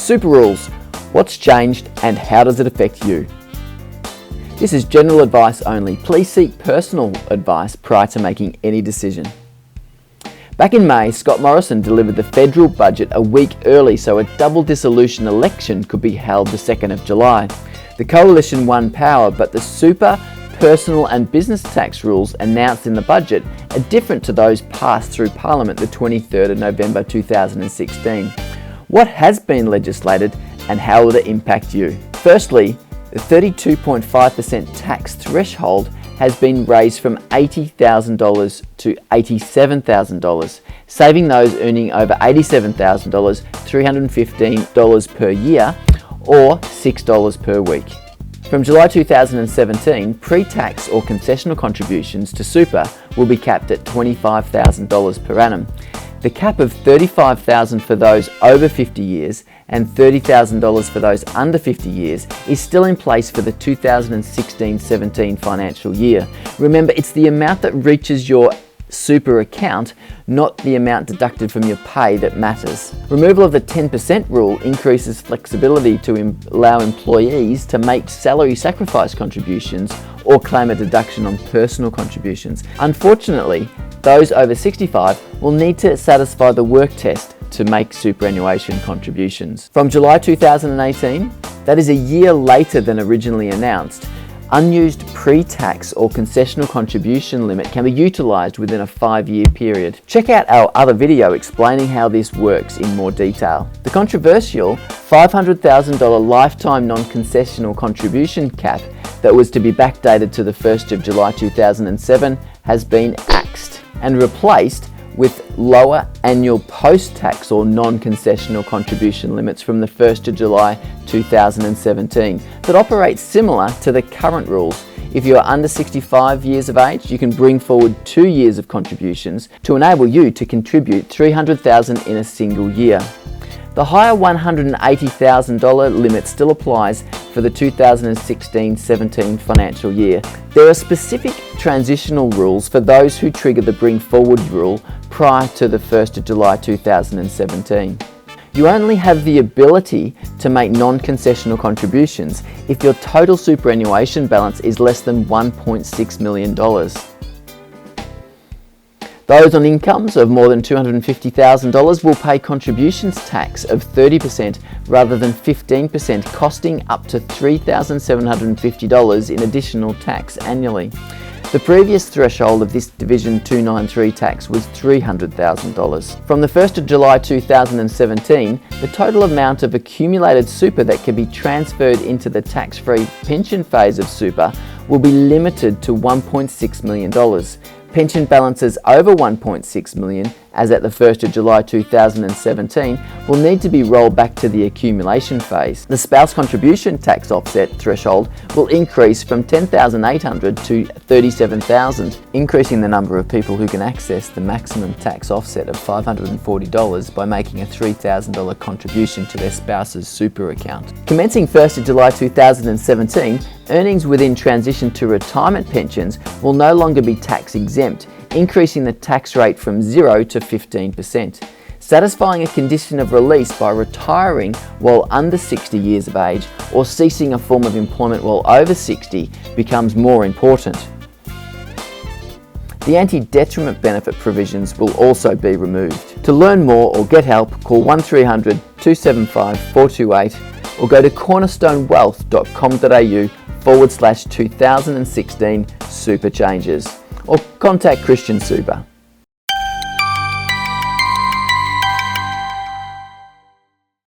Super rules. What's changed and how does it affect you? This is general advice only. Please seek personal advice prior to making any decision. Back in May, Scott Morrison delivered the federal budget a week early so a double dissolution election could be held the 2nd of July. The coalition won power, but the super, personal and business tax rules announced in the budget are different to those passed through Parliament the 23rd of November 2016. What has been legislated and how will it impact you? Firstly, the 32.5% tax threshold has been raised from $80,000 to $87,000, saving those earning over $87,000 $315 per year or $6 per week. From July 2017, pre-tax or concessional contributions to super will be capped at $25,000 per annum. The cap of $35,000 for those over 50 years and $30,000 for those under 50 years is still in place for the 2016-17 financial year. Remember, it's the amount that reaches your super account, not the amount deducted from your pay that matters. Removal of the 10% rule increases flexibility to allow employees to make salary sacrifice contributions or claim a deduction on personal contributions. Unfortunately, those over 65 will need to satisfy the work test to make superannuation contributions. From July 2018, that is a year later than originally announced, unused pre-tax or concessional contribution limit can be utilised within a 5-year period. Check out our other video explaining how this works in more detail. The controversial $500,000 lifetime non-concessional contribution cap that was to be backdated to the 1st of July 2007 has been axed and replaced with lower annual post-tax or non-concessional contribution limits from the 1st of July 2017 that operate similar to the current rules. If you are under 65 years of age, you can bring forward 2 years of contributions to enable you to contribute $300,000 in a single year. The higher $180,000 limit still applies for the 2016-17 financial year. There are specific transitional rules for those who trigger the bring forward rule prior to the 1st of July 2017. You only have the ability to make non-concessional contributions if your total superannuation balance is less than $1.6 million. Those on incomes of more than $250,000 will pay contributions tax of 30% rather than 15%, costing up to $3,750 in additional tax annually. The previous threshold of this Division 293 tax was $300,000. From the 1st of July 2017, the total amount of accumulated super that can be transferred into the tax-free pension phase of super will be limited to $1.6 million. Pension balances over $1.6 million, as at the 1st of July 2017, will need to be rolled back to the accumulation phase. The spouse contribution tax offset threshold will increase from $10,800 to $37,000, increasing the number of people who can access the maximum tax offset of $540 by making a $3,000 contribution to their spouse's super account. Commencing 1st of July 2017, earnings within transition to retirement pensions will no longer be tax exempt, increasing the tax rate from 0 to 15%. Satisfying a condition of release by retiring while under 60 years of age or ceasing a form of employment while over 60 becomes more important. The anti-detriment benefit provisions will also be removed. To learn more or get help, call 1300 275 428 or go to cornerstonewealth.com.au/2016 super changes or contact Christian Super.